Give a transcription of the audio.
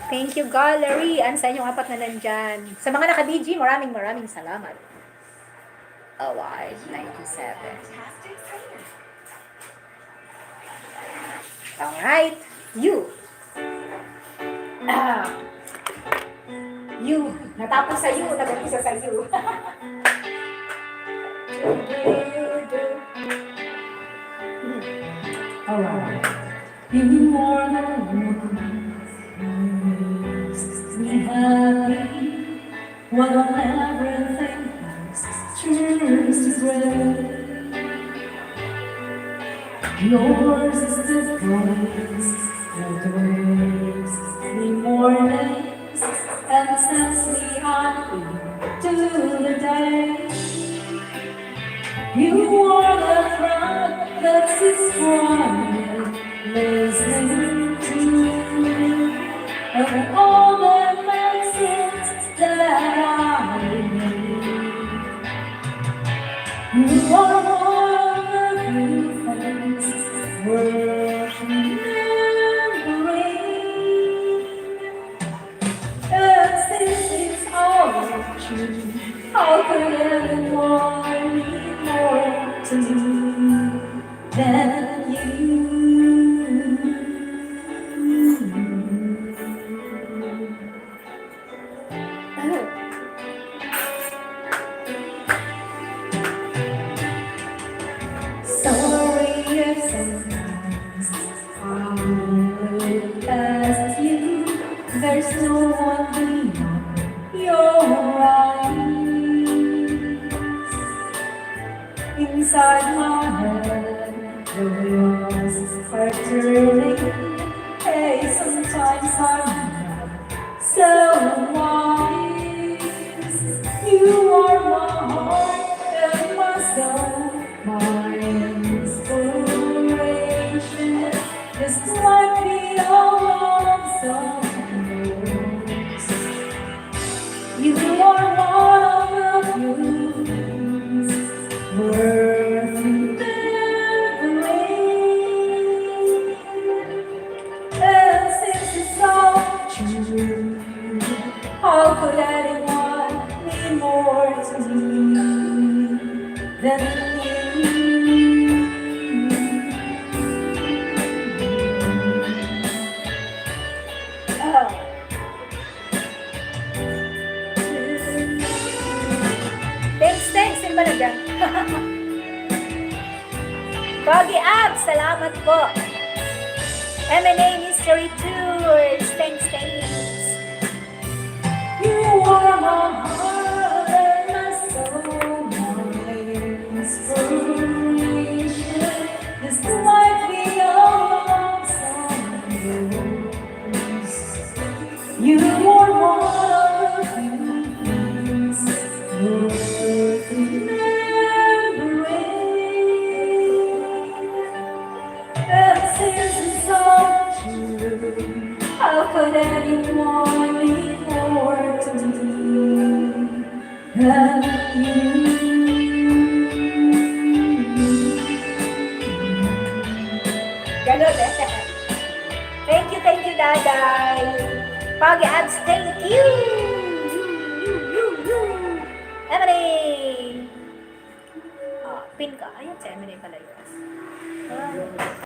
Thank you, Gallery. Sa inyong apat na nandyan. Sa mga naka-DG, maraming salamat. Award 97. Alright. You. You. Natapos sa you. Nag-umpisa sa you. Alright. You are the one makes me happy when everything turns to gray. Yours is the voice that wakes me mornings and sets me happy to the day. You are the friend that sits quiet, listening to and all the messages that I need. You are one of the few things worth remembering. And since it's all true, how could anyone be more to me than you? Sorry if sometimes I look past you. There's no one beyond your eyes. Inside my head, the wheels are turning. Hey, sometimes I'm not so wise. You are my heart and my soul, my inspiration. This might be all of some words. You are one of the few things worth remembering. And since it's all true, how could anyone mean more to me than you? Thanks. Sino ba nandyan? Pogi Abs, salamat po. M&A Mystery Tours, thanks. You are my heart and my soul, my inspiration. This might be all of some words. You are one of the few things worth remembering. And since it's all true, how could anyone be more to me than you? Ganun eh. Thank you, Daday. Pogi Abs, thank you. M&A. Pin ka. Ayan, sa M&A pala yun.